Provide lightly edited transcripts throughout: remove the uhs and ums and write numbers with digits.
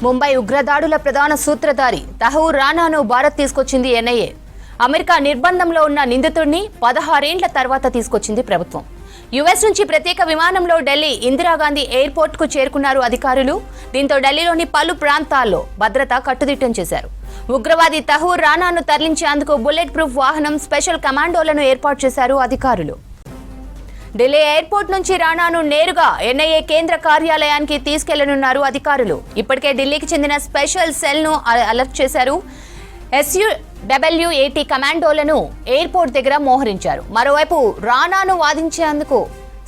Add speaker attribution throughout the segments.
Speaker 1: ముంబై ఉగ్రదాడుల ప్రధాన సూత్రధారి తహూర్ రానాను భారత్ తీసుకొచ్చింది ఎన్ఐఏ. అమెరికా నిర్బంధంలో ఉన్న నిందితుడిని 16 ఏళ్ల తర్వాత తీసుకొచ్చింది ప్రభుత్వం. యుఎస్ నుంచి ప్రత్యేక విమానంలో ఢిల్లీ ఇందిరాగాంధీ ఎయిర్పోర్ట్ కు చేరుకున్నారు అధికారులు. దీంతో ఢిల్లీలోని పలు ప్రాంతాల్లో భద్రత కట్టుదిట్టం చేశారు. ఉగ్రవాది తహూర్ రానాను తరలించేందుకు బుల్లెట్ ప్రూఫ్ వాహనం, స్పెషల్ కమాండోలను ఏర్పాటు చేశారు అధికారులు. ఢిల్లీ ఎయిర్పోర్ట్ నుంచి రానాను నేరుగా ఎన్ఐఏ కేంద్ర కార్యాలయానికి తీసుకెళ్లనున్నారు అధికారులు. ఇప్పటికే ఢిల్లీకి చెందిన స్పెషల్ సెల్ ను అలర్ట్ చేశారు. SUWAT కమాండోలను ఎయిర్పోర్ట్ దగ్గర మోహరించారు. మరోవైపు రానాను వాదించేందుకు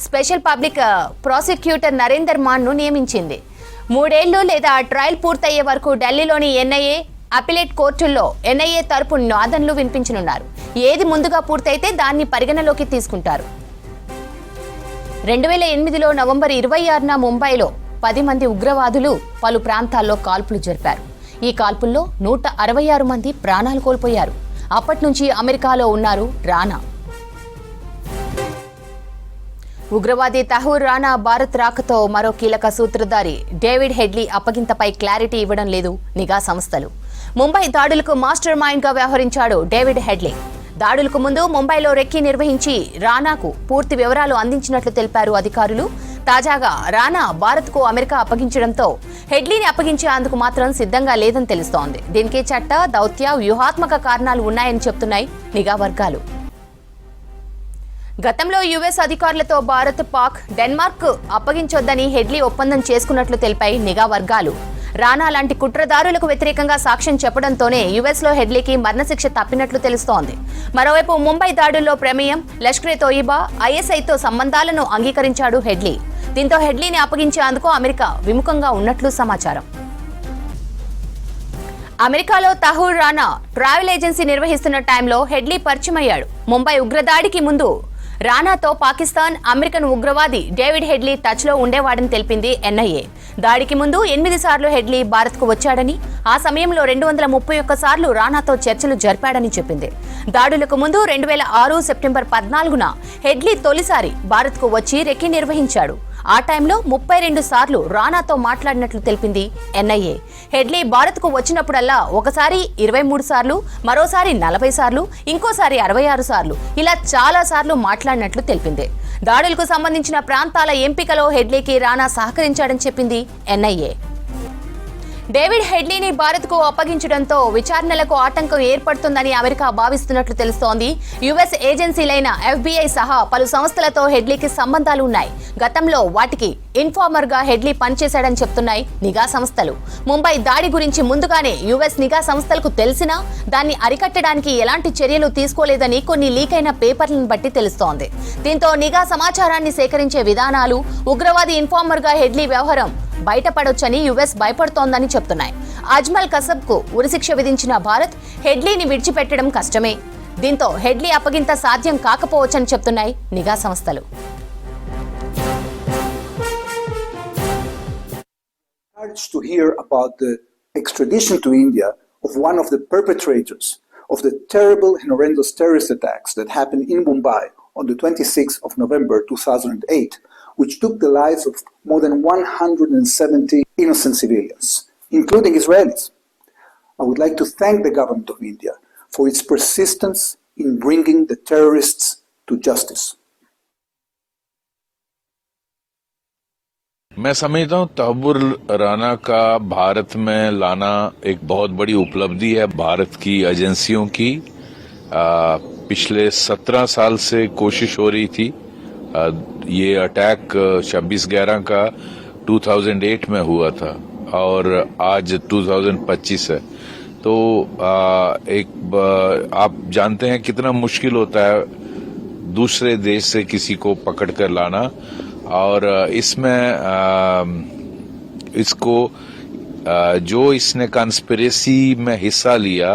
Speaker 1: special public prosecutor Narender Mann ను నియమించింది. 3 ఏళ్లు లేదా ట్రయల్ పూర్తయ్యే వరకు ఢిల్లీలోని ఎన్ఐఏ అపిలేట్ కోర్టుల్లో ఎన్ఐఏ తరపు వాదనలు వినిపించనున్నారు. ఏది ముందుగా పూర్తయితే దాన్ని పరిగణలోకి తీసుకుంటారు. 2008లో నవంబర్ 26న ముంబైలో 10 మంది ఉగ్రవాదులు పలు ప్రాంతాల్లో కాల్పులు జరిపారు. ఈ కాల్పుల్లో 166 మంది ప్రాణాలు కోల్పోయారు. అప్పటి నుంచి అమెరికాలో ఉన్నారు రానా. ఉగ్రవాది తహూర్ రానా భారత్ రాకతో మరో కీలక సూత్రధారి డేవిడ్ హెడ్లీ అప్పగింతపై క్లారిటీ ఇవ్వడం లేదు నిఘా సంస్థలు. ముంబై దాడులకు మాస్టర్ మైండ్ గా వ్యవహరించాడు డేవిడ్ హెడ్లీ. దాడులకు ముందు ముంబైలో రెక్కీ నిర్వహించి రానాకు పూర్తి వివరాలు అందించినట్లు తెలిపారు అధికారులు. తాజాగా రానా భారత్కు అమెరికా అప్పగించడంతో హెడ్లీని అప్పగించేందుకు మాత్రం సిద్ధంగా లేదని తెలుస్తోంది. దీనికి చట్ట, దౌత్య, వ్యూహాత్మక కారణాలు ఉన్నాయని చెప్తున్నాయి నిఘా వర్గాలు. గతంలో యుఎస్ అధికారులతో భారత్, పాక్, డెన్మార్క్ అప్పగించొద్దని హెడ్లీ ఒప్పందం చేసుకున్నట్లు తెలిపాయి నిఘా వర్గాలు. రానా లాంటి కుట్రదారులకు వ్యతిరేకంగా సాక్ష్యం చెప్పడంతోనే యుఎస్ లో హెడ్లీకి మరణశిక్ష తప్పినట్లు తెలుస్తోంది. మరోవైపు ముంబై దాడుల్లో ప్రమేయం, లష్కరే-తోయిబా, ఐఎస్ఐతో సంబంధాలను అంగీకరించాడు హెడ్లీ. దీంతో హెడ్లీని అప్పగించేందుకు అమెరికా విముఖంగా ఉన్నట్లు సమాచారం. అమెరికాలో తహూర్ రానా ట్రావెల్ ఏజెన్సీ నిర్వహిస్తున్న టైంలో హెడ్లీ పరిచయమయ్యాడు. ముంబై ఉగ్రదాడికి ముందు రానాతో పాకిస్తాన్, అమెరికన్ ఉగ్రవాది డేవిడ్ హెడ్లీ టచ్ లో ఉండేవాడని తెలిపింది ఎన్ఐఏ. దాడికి ముందు 8 సార్లు హెడ్లీ భారత్ కు వచ్చాడని, ఆ సమయంలో 231 సార్లు రానాతో చర్చలు జరిపాడని చెప్పింది. దాడులకు ముందు 2006 సెప్టెంబర్ 14న హెడ్లీ తొలిసారి భారత్ కు వచ్చి రెక్కీ నిర్వహించాడు. ఆ టైంలో 32 సార్లు రానాతో మాట్లాడినట్లు తెలిపింది ఎన్ఐఏ. హెడ్లీ భారత్ కు వచ్చినప్పుడల్లా ఒకసారి 23 సార్లు, మరోసారి 40 సార్లు, ఇంకోసారి 66 సార్లు ఇలా చాలా సార్లు మాట్లాడినట్లు తెలిపింది. దాడులకు సంబంధించిన ప్రాంతాల ఎంపికలో హెడ్లీకి రానా సహకరించాడని చెప్పింది ఎన్ఐఏ. డేవిడ్ హెడ్లీని భారత్ కు అప్పగించడంతో విచారణలకు ఆటంకం ఏర్పడుతుందని అమెరికా భావిస్తున్నట్లు తెలుస్తోంది. యుఎస్ ఏజెన్సీలైన FBI సహా పలు సంస్థలతో హెడ్లీకి సంబంధాలు ఉన్నాయి. గతంలో వాటికి ఇన్ఫార్మర్ గా హెడ్లీ పనిచేశాడని చెప్తున్నాయి నిఘా సంస్థలు. ముంబై దాడి గురించి ముందుగానే యుఎస్ నిఘా సంస్థలకు తెలిసినా దాన్ని అరికట్టడానికి ఎలాంటి చర్యలు తీసుకోలేదని కొన్ని లీక్ అయిన పేపర్లను బట్టి తెలుస్తోంది. దీంతో నిఘా సమాచారాన్ని సేకరించే విధానాలు, ఉగ్రవాది ఇన్ఫార్మర్ గా హెడ్లీ వ్యవహారం బయటపడొచ్చని యుఎస్ భయపడుతోందని చెప్తున్నాయి. అజ్మల్ కసబ్ కు ఉరిశిక్ష విధించిన భారత్ హెడ్లీని విడిచిపెట్టడం కష్టమే. దీంతో హెడ్లీ అప్పగింత సాధ్యం కాకపోవచ్చని చెప్తున్నాయి నిఘా సంస్థలు.
Speaker 2: To hear about the extradition to India of one of the perpetrators of the terrible and horrendous terrorist attacks that happened in Mumbai on the 26th of November 2008, which took the lives of more than 170 innocent civilians, including Israelis. I would like to thank the government of India for its persistence in bringing the terrorists to justice.
Speaker 3: मैं समझता हूँ तहूर राना का भारत में लाना एक बहुत बड़ी उपलब्धि है भारत की एजेंसियों की। पिछले 17 साल से कोशिश हो रही थी। ये अटैक 26/11 का 2008 में हुआ था और आज 2025 है। तो आप जानते हैं कितना मुश्किल होता है दूसरे देश से किसी को पकड़ कर लाना, और इसमें इसको जो इसने कॉन्स्पिरेसी में हिस्सा लिया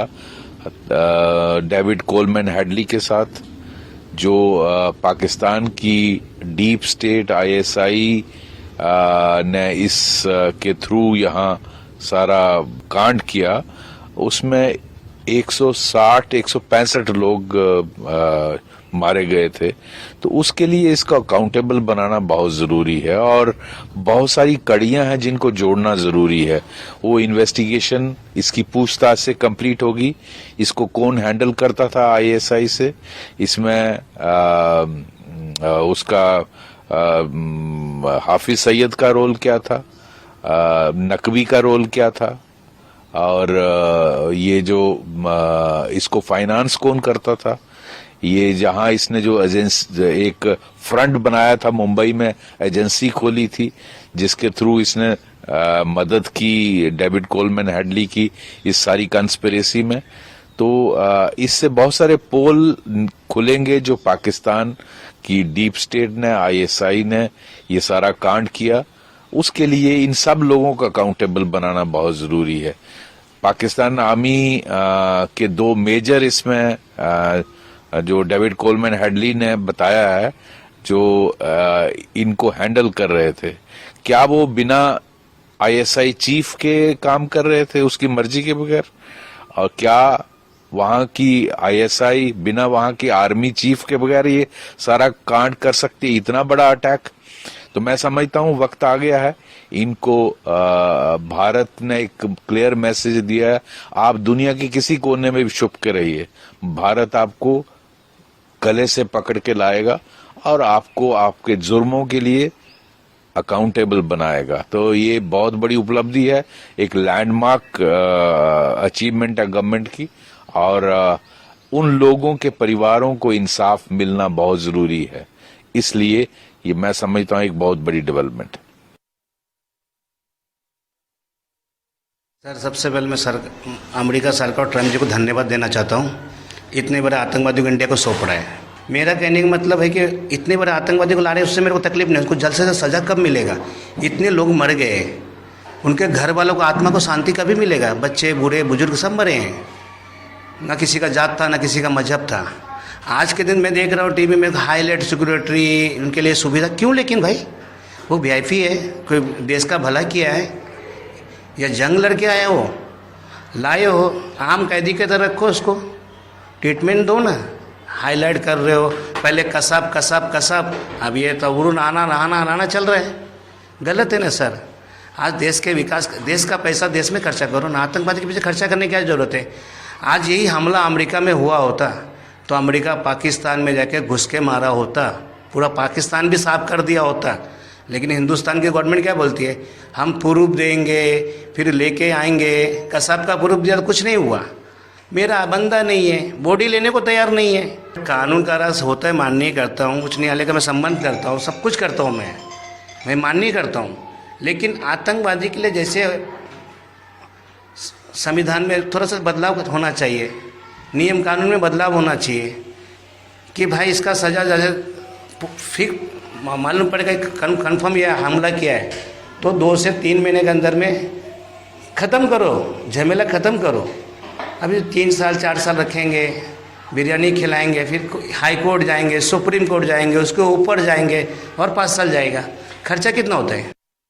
Speaker 3: डेविड कोलमैन हेडली के साथ, जो पाकिस्तान की डीप स्टेट ISI ने इस के थ्रू यहाँ सारा कांड किया, उसमें 160-165 लोग मारे गए थे, तो उसके लिए इसको अकाउंटेबल बनाना बहुत जरूरी है और बहुत सारी कड़ियां हैं जिनको जोड़ना जरूरी है। वो इन्वेस्टिगेशन इसकी पूछताछ से कंप्लीट होगी। इसको कौन हैंडल करता था आईएसआई से, इसमें उसका हाफिज सईद का रोल क्या था, नकवी का रोल क्या था, और ये जो इसको फाइनेंस कौन करता था, ये जहां इसने जो एक फ्रंट बनाया था मुंबई में, एजेंसी खोली थी जिसके थ्रू इसने मदद की डेविड कोलमैन हेडली की इस सारी कंस्पिरेसी में। तो इससे बहुत सारे पोल खुलेंगे जो पाकिस्तान की डीप स्टेट ने, आईएसआई ने ये सारा कांड किया। उसके लिए इन सब लोगों को अकाउंटेबल बनाना बहुत जरूरी है। पाकिस्तान आर्मी के दो मेजर इसमें जो डेविड कोलमैन हेडली ने बताया है, जो इनको हैंडल कर रहे थे, क्या वो बिना आईएसआई चीफ के काम कर रहे थे उसकी मर्जी के बगैर, और क्या वहां की आईएसआई बिना वहां की आर्मी चीफ के बगैर ये सारा कांड कर सकती है, इतना बड़ा अटैक। तो मैं समझता हूं वक्त आ गया है, इनको भारत ने एक क्लियर मैसेज दिया है, आप दुनिया के किसी कोने में भी छुप के रहिए, भारत आपको गले से पकड़ के लाएगा और आपको आपके जुर्मों के लिए अकाउंटेबल बनाएगा। तो ये बहुत बड़ी उपलब्धि है, एक लैंडमार्क अचीवमेंट है गवर्नमेंट की, और उन लोगों के परिवारों को इंसाफ मिलना बहुत जरूरी है। इसलिए ये मैं समझता हूं एक बहुत बड़ी डेवलपमेंट है।
Speaker 4: सर, सबसे पहले मैं अमेरिका सरकार और ट्रम्प जी को धन्यवाद देना चाहता हूँ। इतने बड़े आतंकवादियों को इंडिया को सौंप रहा है। मेरा कहने का मतलब है कि इतने बड़े आतंकवादी को ला रहे हैं, उससे मेरे को तकलीफ नहीं, उनको जल्द से सज़ा कब मिलेगा? इतने लोग मर गए, उनके घर वालों को आत्मा को शांति कभी मिलेगा? बच्चे, बूढ़े, बुजुर्ग सब मरे हैं, ना किसी का जात था, ना किसी का मजहब था। आज के दिन मैं देख रहा हूँ टीवी में हाईलाइट सिक्योरिटी, उनके लिए सुविधा क्यों? लेकिन भाई वो वीआईपी है, कोई देश का भला किया है या जंग लड़के आया हो, लाए हो, आम कैदी की तरह रखो, उसको ट्रीटमेंट दो ना। हाईलाइट कर रहे हो, पहले कसाब कसाब कसाब, अब ये तो उरुन आना नहाना नहाना चल रहा है। गलत है ना सर? आज देश के विकास, देश का पैसा देश में खर्चा करो ना, आतंकवादी के पीछे खर्चा करने की क्या ज़रूरत है? आज यही हमला अमेरिका में हुआ होता तो अमेरिका पाकिस्तान में जाके घुस के मारा होता, पूरा पाकिस्तान भी साफ कर दिया होता। लेकिन हिंदुस्तान की गवर्नमेंट क्या बोलती है, हम प्रूफ देंगे, फिर लेके आएंगे। कसाब का प्रूफ दिया तो कुछ नहीं हुआ, मेरा बंदा नहीं है, बॉडी लेने को तैयार नहीं है। कानून का राज होता है, मान्य करता हूँ, उच्च न्यायालय का मैं सम्मान करता हूँ, सब कुछ करता हूँ, मैं मान्य करता हूँ। लेकिन आतंकवादी के लिए जैसे संविधान में थोड़ा सा बदलाव होना चाहिए, नियम कानून में बदलाव होना चाहिए कि भाई इसका सज़ा जैसे फिर मालूम पड़ेगा कन्फर्म यह हमला किया है तो 2 से 3 महीने के अंदर में ख़त्म करो, झमेला ख़त्म करो। अभी 3 साल 4 साल रखेंगे, बिरयानी खिलाएंगे, फिर हाई कोर्ट जाएंगे, सुप्रीम कोर्ट जाएंगे, उसके ऊपर जाएंगे और 5 साल जाएगा। खर्चा कितना होता है?